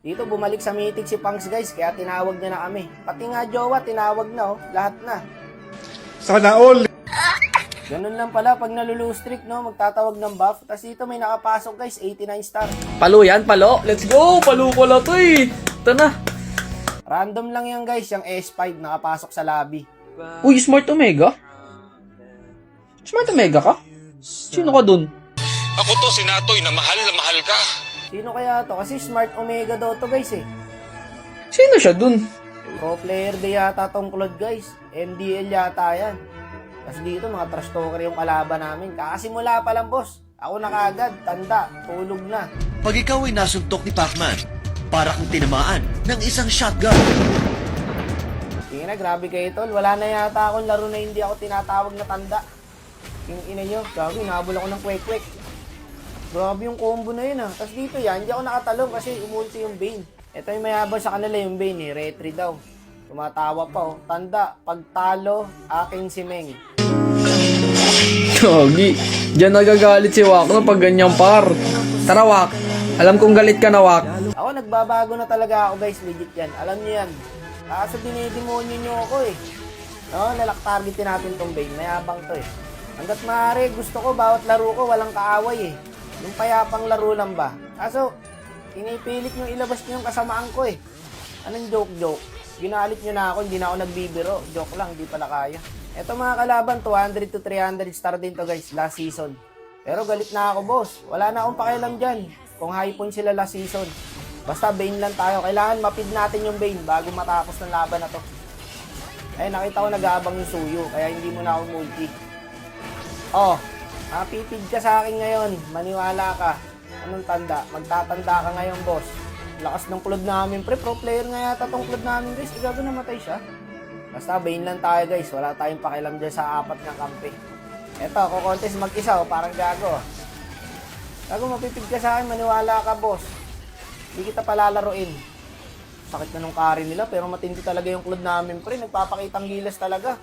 Dito bumalik sa meeting si Pangs guys, kaya tinawag niya na kami. Pati nga jowa, tinawag na lahat na. Sana all! Ganun lang pala pag nalulose streak, no, magtatawag ng buff. Tapos dito may nakapasok guys, 89 star. Palo yan, palo. Let's go. Palo pala to eh. Ito na. Random lang yan guys, yung S5 nakapasok sa lobby. Uy, Smart Omega? Smart Omega ka? Sino ka dun? Ako to, si Natoy, na mahal ka. Sino kaya to? Kasi Smart Omega daw to guys eh. Sino siya dun? Pro player din yata tong Claude guys. MDL yata yan. Tapos dito mga trash talker yung kalaban namin. Kakasimula pa lang boss. Ako na kaagad, tanda, tulog na. Pag ikaw ay nasuntok ni Pacman, para kang tinamaan ng isang shotgun. Tingnan na, grabe kayo tol. Wala na yata akong laro na hindi ako tinatawag na tanda. Yung ina nyo, grabe, nabol ako ng kwek-kwek. Grabe yung combo na yun ah. Tapos dito yan, hindi ako nakatalong kasi umulti yung Bane. Ito yung mayabang sa kanila yung Bane eh, retry daw. Tumatawa pa oh. Tanda, pagtalo, aking si Meng. Gogi. Diyan nagagalit si Wakno pag ganyan par. Tara Wak. Alam kong galit ka na Wak. Ako nagbabago na talaga ako guys, legit yan. Alam niyo yan. Kaso dinidemonyo nyo ako eh. No, lalak targetin natin tong Bane, mayabang to eh. Hanggat maaari, gusto ko bawat laro ko walang kaaway eh. Yung payapang laro lang ba? Kaso, pinipilit nyo ilabas nyo yung kasamaan ko eh. Anong joke? Ginalit nyo na ako, hindi na ako nagbibiro. Joke lang, hindi pala kaya. Eto mga kalaban, 200 to 300 star din to guys, last season. Pero galit na ako boss. Wala na akong pakialam dyan kung high point sila last season. Basta Bane lang tayo. Kailangan mapid natin yung Bane bago matapos ng laban na to. Ay, nakita ko nag-aabang yung Suyo, kaya hindi mo na ako multi. Oh, mapipid ka sa akin ngayon. Maniwala ka. Anong tanda? Magtatanda ka ngayon, boss. Lakas ng Claude namin, pre. Pro player nga yata tong Claude namin, guys. Igago namatay siya. Basta Bane lang tayo, guys. Wala tayong pakialam dyan sa apat ng kampi. Eto, kukontes mag-isa, parang gago. Gago, mapipid ka sa akin. Maniwala ka, boss. Hindi kita palalaruin. Sakit na nung carry nila, pero matindi talaga yung Claude namin, pre. Nagpapakitang gilas talaga.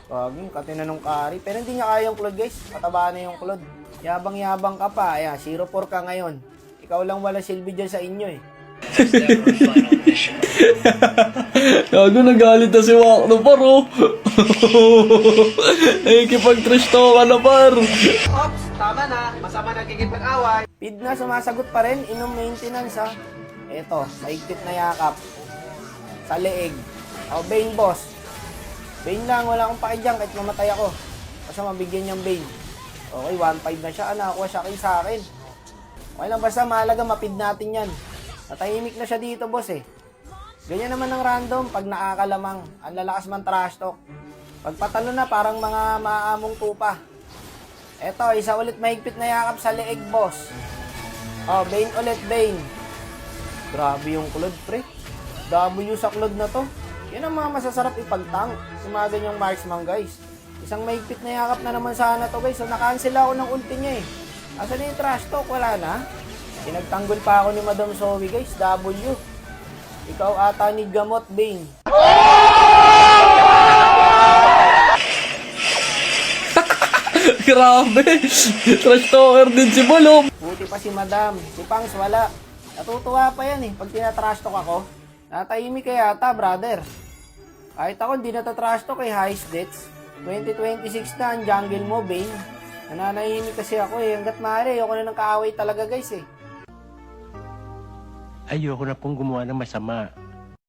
Waging, kati na nung carry. Pero hindi niya kaya yung Claude, guys. Mataba na yung Claude. Yabang-yabang ka pa. Ayan, 0-4 ka ngayon. Ikaw lang wala silbi dyan sa inyo eh. Gago, nagalit na si Wakno par oh. Nakikipag-trash talk ka na par. Ops, tama na. Masama nagkikipag-away. Pid na, sumasagot pa rin. Inom maintenance ha. Eto, maigpit na yakap. Sa leeg. O, Bane boss. Bane lang, wala akong paki dyan kahit mamatay ako. Basta mabigyan niyang Bane. Okay, 1-5 na siya. Nakuha siya kayo sa akin. Okay lang, basta mahalaga mapid natin yan. Natahimik na siya dito, boss eh. Ganyan naman ng random pag nakakalamang. Ang lalakas man trash talk. Pag patalo na, parang mga maamong tupa. Eto, isa ulit mahigpit na yakap sa leeg, boss. Oh, Bane ulit, Bane. Grabe yung Claude, pre. W sa Claude na to. Yan ang mga masasarap ipag-tank. Yung mga ganyang marksman, guys. Isang mahigpit na yakap na naman sana to, guys. So, na-cancel ako ng ulti niya eh. Asan na yung trash talk? Wala na. Pinagtanggol pa ako ni Madam Zoe, guys. W. Ikaw ata ni Gamot, Bane. Grabe. Trash talker din si Bolom. Buti pa si Madam. Si Pangs wala. Natutuwa pa yan eh. Pag tinatrash talk ako, natahimik kaya ata, brother. Kahit ako, hindi natatrash talk eh. Highest deaths. 2026 na ang jungle mo, Bane. Nananahimik kasi ako eh. Hanggat maaari, ayoko na ng kaaway talaga, guys eh. Ayoko na pong gumawa ng masama.